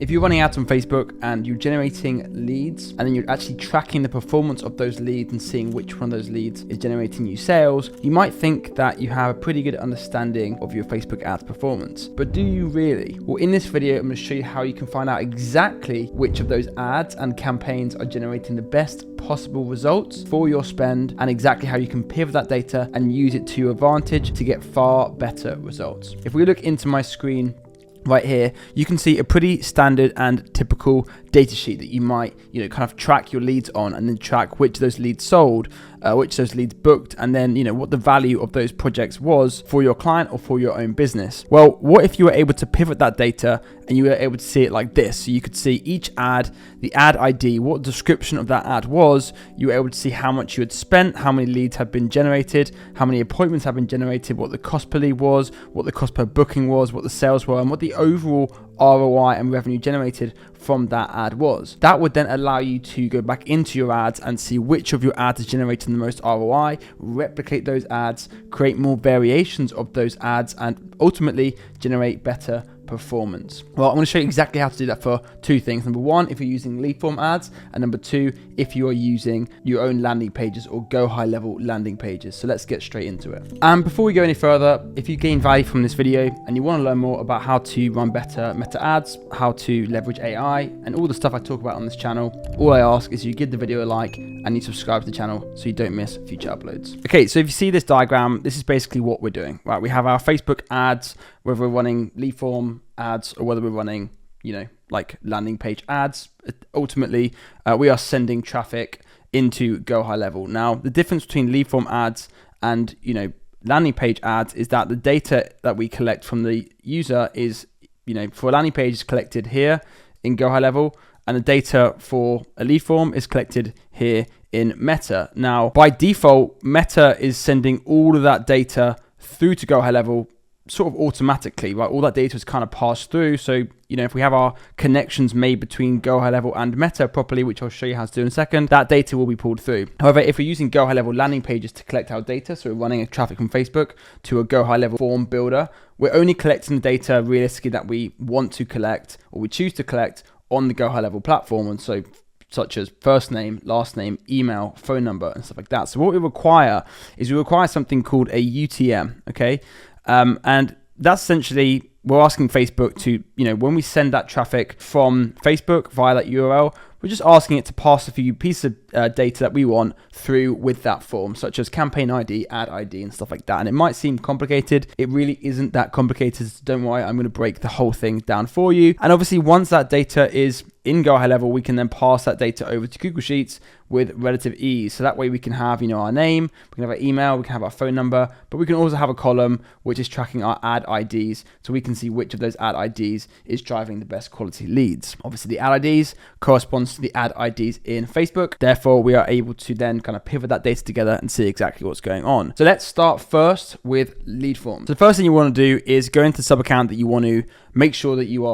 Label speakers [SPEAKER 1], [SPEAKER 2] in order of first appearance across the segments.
[SPEAKER 1] If you're running ads on Facebook and you're generating leads and then you're actually tracking the performance of those leads and seeing which one of those leads is generating you sales, you might think that you have a pretty good understanding of your Facebook ads performance. But do you really? Well, in this video, I'm going to show you how you can find out exactly which of those ads and campaigns are generating the best possible results for your spend, and exactly how you can pivot that data and use it to your advantage to get far better results. If we look into my screen right here, you can see a pretty standard and typical data sheet that you might, kind of track your leads on, and then track which of those leads sold, which of those leads booked, and then, what the value of those projects was for your client or for your own business. Well, what if you were able to pivot that data and you were able to see it like this? So you could see each ad, the ad ID, what description of that ad was. You were able to see how much you had spent, how many leads have been generated, how many appointments have been generated, what the cost per lead was, what the cost per booking was, what the sales were, and what the overall ROI and revenue generated from that ad was. That would then allow you to go back into your ads and see which of your ads is generating the most ROI, replicate those ads, create more variations of those ads, and ultimately generate better performance. Well, I'm going to show you exactly how to do that for two things. Number one, if you're using lead form ads, and number two, if you are using your own landing pages or go high level landing pages. So let's get straight into it. And before we go any further, if you gain value from this video and you want to learn more about how to run better meta ads, how to leverage AI, and all the stuff I talk about on this channel, all I ask is you give the video a like and you subscribe to the channel so you don't miss future uploads. Okay, so if you see this diagram, this is basically what we're doing, right? We have our Facebook ads, whether we're running lead form ads or whether we're running, like landing page ads. Ultimately, we are sending traffic into Go High Level. Now, the difference between lead form ads and, landing page ads is that the data that we collect from the user is, for a landing page is collected here in Go High Level, and the data for a lead form is collected here in Meta. Now, by default, Meta is sending all of that data through to Go High Level sort of automatically, right? All that data is kind of passed through. So, if we have our connections made between Go High Level and Meta properly, which I'll show you how to do in a second, that data will be pulled through. However, if we're using Go High Level landing pages to collect our data, so we're running a traffic from Facebook to a Go High Level form builder, we're only collecting the data realistically that we want to collect or we choose to collect on the Go High Level platform. And so such as first name, last name, email, phone number, and stuff like that. So what we require is something called a UTM, okay? And that's essentially, we're asking Facebook to, when we send that traffic from Facebook via that URL, we're just asking it to pass a few pieces of data that we want through with that form, such as campaign ID, ad ID, and stuff like that. And it might seem complicated. It really isn't that complicated. So don't worry, I'm going to break the whole thing down for you. And obviously, once that data is in Go High Level, we can then pass that data over to Google Sheets with relative ease. So that way we can have, our name, we can have our email, we can have our phone number, but we can also have a column which is tracking our ad IDs, so we can see which of those ad IDs is driving the best quality leads. Obviously, the ad IDs corresponds to the ad IDs in Facebook. Therefore, we are able to then kind of pivot that data together and see exactly what's going on. So let's start first with lead form. So the first thing you want to do is go into the sub account that you want to make sure that you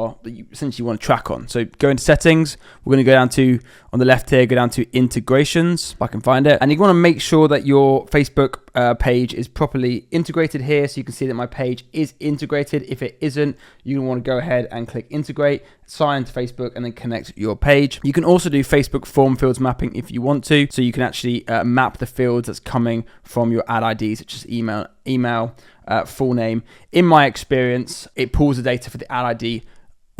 [SPEAKER 1] essentially want to track on. So go into settings. We're going to go down to, on the left here, go down to integrations, if I can find it. And you want to make sure that your Facebook page is properly integrated here. So you can see that my page is integrated. If it isn't, you want to go ahead and click integrate, sign into Facebook, and then connect your page. You can also do Facebook form fields mapping if you want to. So you can actually map the fields that's coming from your ad IDs, such as email, full name. In my experience, it pulls the data for the ad ID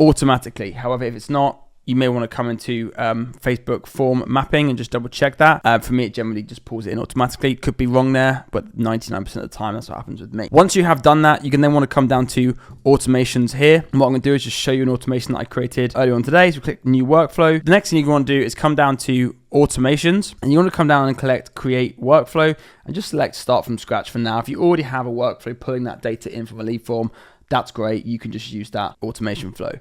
[SPEAKER 1] automatically. However, if it's not, you may want to come into Facebook form mapping and just double check that. For me, it generally just pulls it in automatically. Could be wrong there, but 99% of the time, that's what happens with me. Once you have done that, you can then want to come down to automations here. And what I'm going to do is just show you an automation that I created earlier on today. So we click new workflow. The next thing you want to do is come down to automations, and you want to come down and create workflow, and just select start from scratch for now. If you already have a workflow pulling that data in from a lead form, that's great. You can just use that automation flow.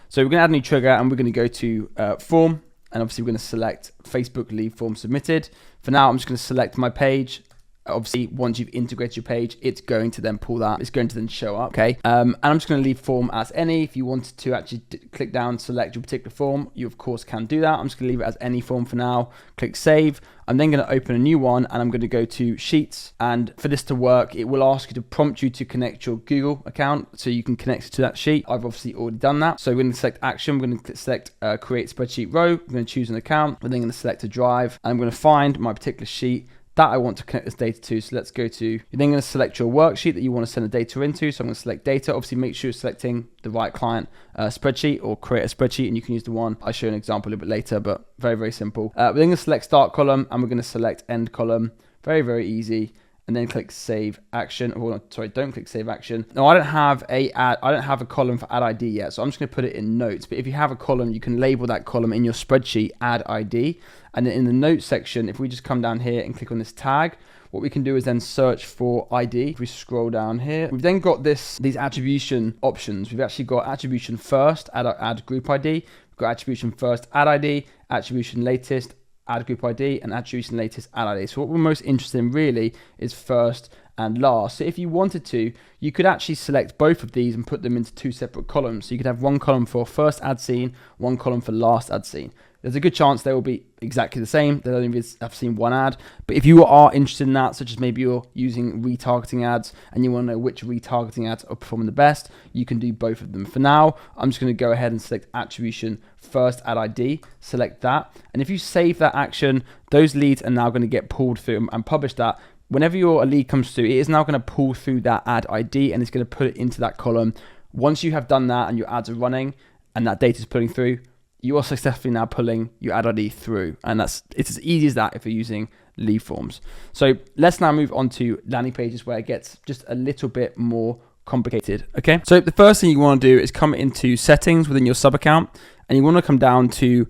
[SPEAKER 1] So we're going to add a new trigger, and we're going to go to form, and obviously we're going to select Facebook lead form submitted. For now, I'm just going to select my page Obviously, once you've integrated your page, it's going to then pull that. It's going to then show up, okay? And I'm just going to leave form as any. If you wanted to actually click down, select your particular form, you of course can do that. I'm just going to leave it as any form for now. Click save. I'm then going to open a new one, and I'm going to go to Sheets. And for this to work, it will ask you to prompt you to connect your Google account so you can connect it to that sheet. I've obviously already done that. So we're going to select action. We're going to select create spreadsheet row. We're going to choose an account. We're then going to select a drive. And I'm going to find my particular sheet that I want to connect this data to. So let's go to, you're then going to select your worksheet that you want to send the data into. So I'm going to select data. Obviously make sure you're selecting the right client spreadsheet, or create a spreadsheet, and you can use the one. I'll show you an example a little bit later, but very, very simple. We're then going to select start column, and we're going to select end column. Very, very easy. And then click save action. Oh, sorry, don't click save action. Now I don't have a column for add ID yet, so I'm just going to put it in notes. But if you have a column, you can label that column in your spreadsheet add ID. And then in the notes section, if we just come down here and click on this tag, what we can do is then search for ID. If we scroll down here, we've then got these attribution options. We've actually got attribution first, add group ID. We've got attribution first, add ID, attribution latest, add group ID, and attribution latest, add ID. So what we're most interested in really is first and last. So if you wanted to, you could actually select both of these and put them into two separate columns. So you could have one column for first add scene, one column for last add scene. There's a good chance they will be exactly the same. They'll only have seen one ad. But if you are interested in that, such as maybe you're using retargeting ads and you want to know which retargeting ads are performing the best, you can do both of them. For now, I'm just going to go ahead and select attribution first add ID, select that. And if you save that action, those leads are now going to get pulled through and publish that. Whenever a lead comes through, it is now going to pull through that ad ID and it's going to put it into that column. Once you have done that and your ads are running and that data is pulling through, you are successfully now pulling your ad ID through. And it's as easy as that if you're using lead forms. So let's now move on to landing pages where it gets just a little bit more complicated. Okay, so the first thing you want to do is come into settings within your sub account, and you want to come down to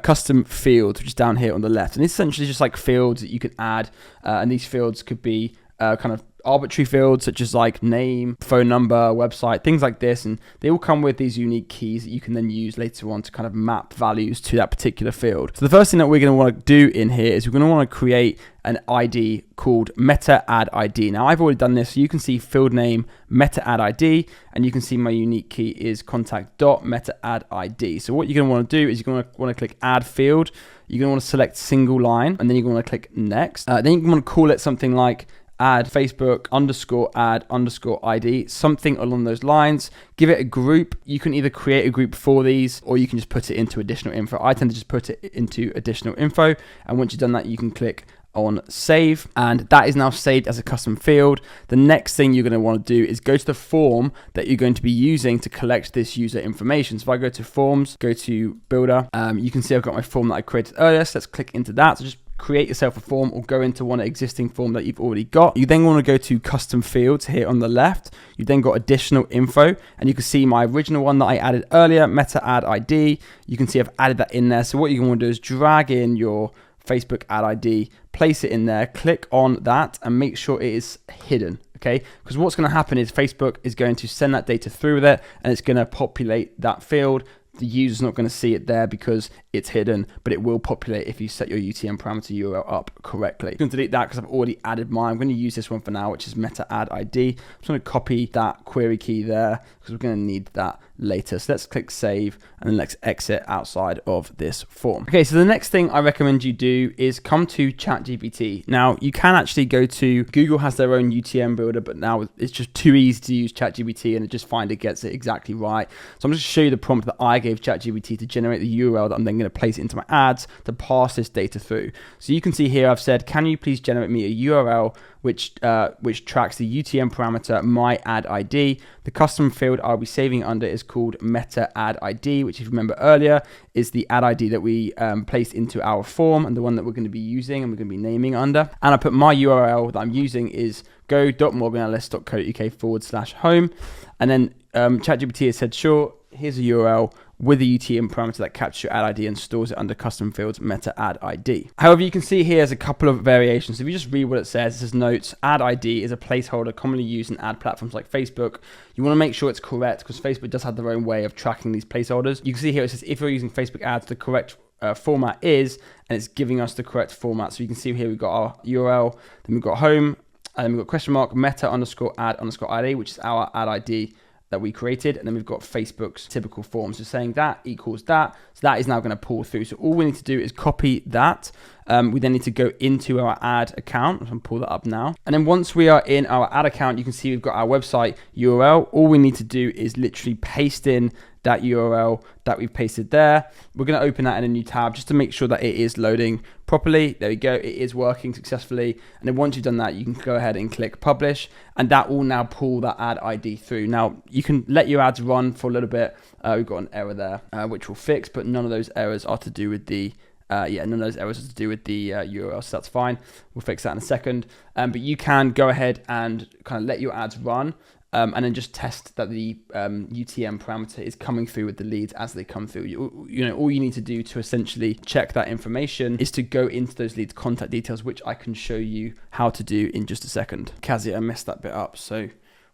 [SPEAKER 1] custom fields, which is down here on the left. And it's essentially just like fields that you can add, and these fields could be kind of arbitrary fields such as like name, phone number, website, things like this, and they all come with these unique keys that you can then use later on to kind of map values to that particular field. So the first thing that we're going to want to do in here is we're going to want to create an ID called meta add ID. Now I've already done this, so you can see field name meta add ID, and you can see my unique key is contact.meta add ID. So what you're going to want to do is you're going to want to click add field. You're going to want to select single line, and then you're going to want to click next. Then you want to call it something like add Facebook _ add _ ID, something along those lines. Give it a group. You can either create a group for these, or you can just put it into additional info. I tend to just put it into additional info. And once you've done that, you can click on save, and that is now saved as a custom field. The next thing you're going to want to do is go to the form that you're going to be using to collect this user information. So if I go to forms, go to builder, you can see I've got my form that I created earlier. So let's click into that. So just create yourself a form or go into one existing form that you've already got. You then want to go to custom fields here on the left. You've then got additional info, and you can see my original one that I added earlier, meta add ID. You can see I've added that in there. So what you want to do is drag in your Facebook ad ID, place it in there, click on that, and make sure it is hidden. Okay, because what's going to happen is Facebook is going to send that data through with it, and it's going to populate that field. The user's not going to see it there because it's hidden, but it will populate if you set your UTM parameter URL up correctly. I'm going to delete that because I've already added mine. I'm going to use this one for now, which is meta add ID. I'm just going to copy that query key there because we're going to need that later. So let's click save, and then let's exit outside of this form. Okay, so the next thing I recommend you do is come to ChatGPT. Now you can actually go to, Google has their own UTM builder, but now it's just too easy to use ChatGPT, and it gets it exactly right. So I'm just going to show you the prompt that I gave ChatGPT to generate the URL that I'm then going to place into my ads to pass this data through. So you can see here I've said, can you please generate me a URL which tracks the UTM parameter my ad ID. The custom field I'll be saving under is called meta ad ID, which if you remember earlier is the ad ID that we placed into our form and the one that we're going to be using and we're going to be naming under. And I put my URL that I'm using is go.morgananalyst.co.uk/home. And then ChatGPT has said, sure, here's a URL with a UTM parameter that captures your ad ID and stores it under custom fields meta ad ID. However, you can see here there's a couple of variations. If you just read what it says, it says notes, ad ID is a placeholder commonly used in ad platforms like Facebook. You want to make sure it's correct because Facebook does have their own way of tracking these placeholders. You can see here it says if you're using Facebook ads, the correct format is, and it's giving us the correct format. So you can see here we've got our URL, then we've got home, and then we've got question mark meta underscore ad underscore ID, which is our ad ID that we created, and then we've got Facebook's typical form. So saying that equals that, so that is now going to pull through. So all we need to do is copy that. We then need to go into our ad account. I'm pull that up now. And then once we are in our ad account, you can see we've got our website URL. All we need to do is literally paste in that URL that we've pasted there. We're going to open that in a new tab just to make sure that it is loading properly. There we go. It is working successfully. And then once you've done that, you can go ahead and click publish, and that will now pull that ad ID through. Now you can let your ads run for a little bit. We've got an error there, which we'll fix, but none of those errors are to do with the none of those errors are to do with the URL, so that's fine. We'll fix that in a second. But you can go ahead and kind of let your ads run, and then just test that the UTM parameter is coming through with the leads as they come through. You know, all you need to do to essentially check that information is to go into those leads contact details, which I can show you how to do in just a second. Kazi, I messed that bit up, so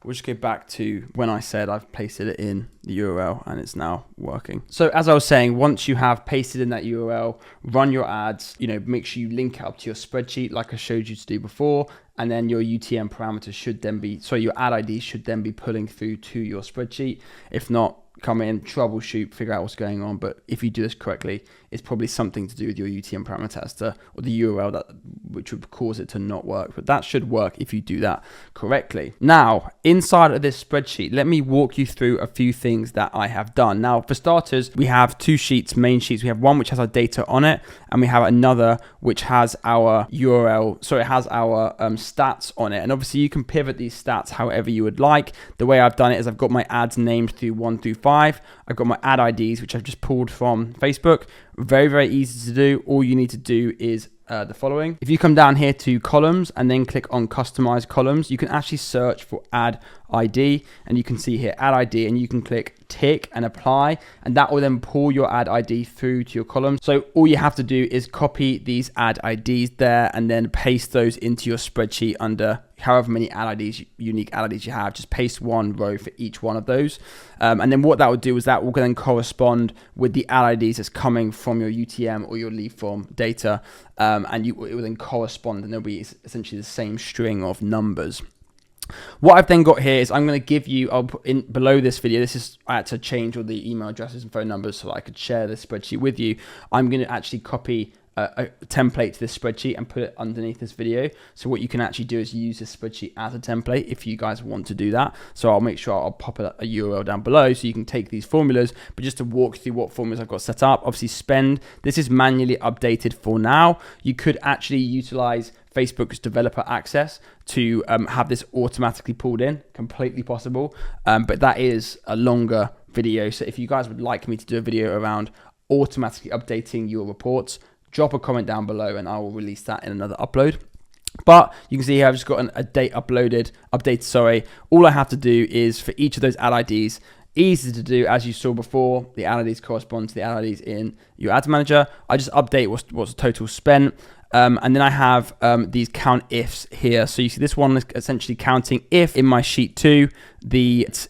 [SPEAKER 1] we'll just go back to when I said I've pasted it in the URL and it's now working. So as I was saying, once you have pasted in that URL, run your ads, you know, make sure you link it up to your spreadsheet like I showed you to do before, and then your UTM parameters should then be, your ad ID should then be pulling through to your spreadsheet. If not, come in, troubleshoot, figure out what's going on. But if you do this correctly, it's probably something to do with your UTM parameter as to, or the URL which would cause it to not work. But that should work if you do that correctly. Now, inside of this spreadsheet, let me walk you through a few things that I have done. Now, for starters, we have two sheets, main sheets. We have one which has our data on it, and we have another which has our URL. So it has our stats on it. And obviously you can pivot these stats however you would like. The way I've done it is I've got my ads named through 1 through 5. I've got my ad IDs, which I've just pulled from Facebook. Very, very easy to do. All you need to do is the following. If you come down here to columns and then click on customize columns, you can actually search for ad ID, and you can see here ad ID, and you can click tick and apply, and that will then pull your ad ID through to your column. So all you have to do is copy these ad IDs there and then paste those into your spreadsheet under however many ad IDs, unique ad IDs you have. Just paste one row for each one of those. And then what that will do is that will then correspond with the ad IDs that's coming from your UTM or your lead form data. And it will then correspond, and there'll be essentially the same string of numbers. What I've then got here is I'm going to give you, I'll put in below this video, I had to change all the email addresses and phone numbers so that I could share this spreadsheet with you. I'm going to actually copy a template to this spreadsheet and put it underneath this video. So what you can actually do is use this spreadsheet as a template if you guys want to do that. So I'll make sure I'll pop a URL down below so you can take these formulas. But just to walk through what formulas I've got set up, obviously spend, this is manually updated for now. You could actually utilize Facebook's developer access to have this automatically pulled in, completely possible. But that is a longer video. So if you guys would like me to do a video around automatically updating your reports, drop a comment down below and I will release that in another upload. But you can see here I've just got a date updated. All I have to do is for each of those ad IDs, easy to do as you saw before, the ad IDs correspond to the ad IDs in your ads manager. I just update what's the total spent. And then I have these count ifs here. So you see this one is essentially counting if in my sheet 2, it's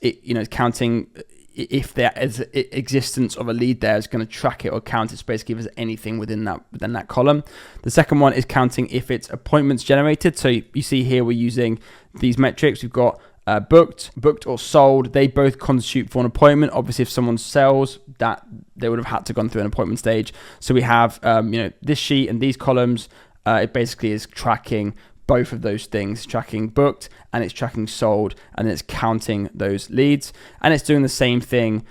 [SPEAKER 1] counting if there is existence of a lead there, is going to track it or count it, basically if there's anything within that column. The second one is counting if it's appointments generated. So you see here we're using these metrics. We've got booked or sold. They both constitute for an appointment. Obviously, if someone sells, that they would have had to gone through an appointment stage. So we have this sheet and these columns. It basically is tracking both of those things, tracking booked and it's tracking sold, and it's counting those leads, and it's doing the same thing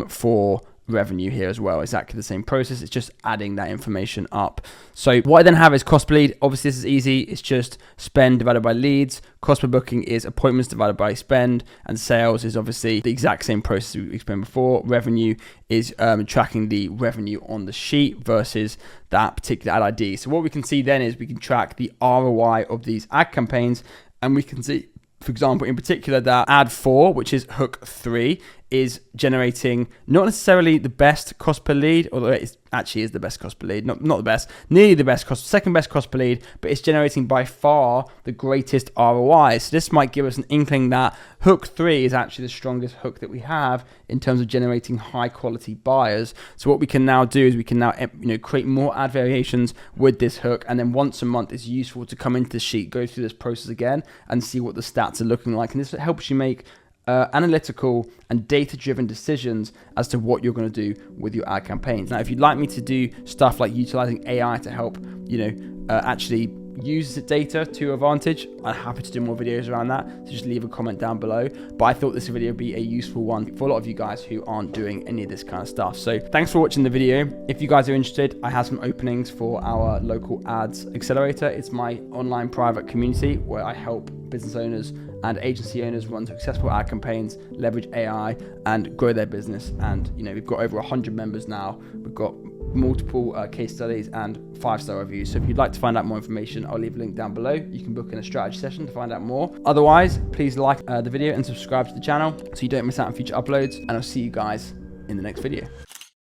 [SPEAKER 1] for revenue here as well. Exactly the same process. It's just adding that information up. So what I then have is cost per lead. Obviously this is easy. It's just spend divided by leads. Cost per booking is appointments divided by spend, and sales is obviously the exact same process we explained before. Revenue is tracking the revenue on the sheet versus that particular ad ID. So what we can see then is we can track the ROI of these ad campaigns, and we can see, for example, in particular, that ad 4, which is hook 3, is generating not necessarily the best cost per lead, although it actually is the best cost per lead, not the best, nearly the best cost, second best cost per lead, but it's generating by far the greatest ROI. So this might give us an inkling that hook 3 is actually the strongest hook that we have in terms of generating high quality buyers. So what we can now do is we can now create more ad variations with this hook, and then once a month it's useful to come into the sheet, go through this process again and see what the stats are looking like. And this helps you make analytical and data-driven decisions as to what you're going to do with your ad campaigns. Now, if you'd like me to do stuff like utilizing AI to help, actually use the data to your advantage, I'm happy to do more videos around that. So just leave a comment down below. But I thought this video would be a useful one for a lot of you guys who aren't doing any of this kind of stuff. So thanks for watching the video. If you guys are interested, I have some openings for our local ads accelerator. It's my online private community where I help business owners and agency owners run successful ad campaigns, leverage AI, and grow their business. And we've got over 100 members now. We've got multiple case studies and 5-star reviews. So if you'd like to find out more information, I'll leave a link down below. You can book in a strategy session to find out more. Otherwise, please like the video and subscribe to the channel so you don't miss out on future uploads. And I'll see you guys in the next video.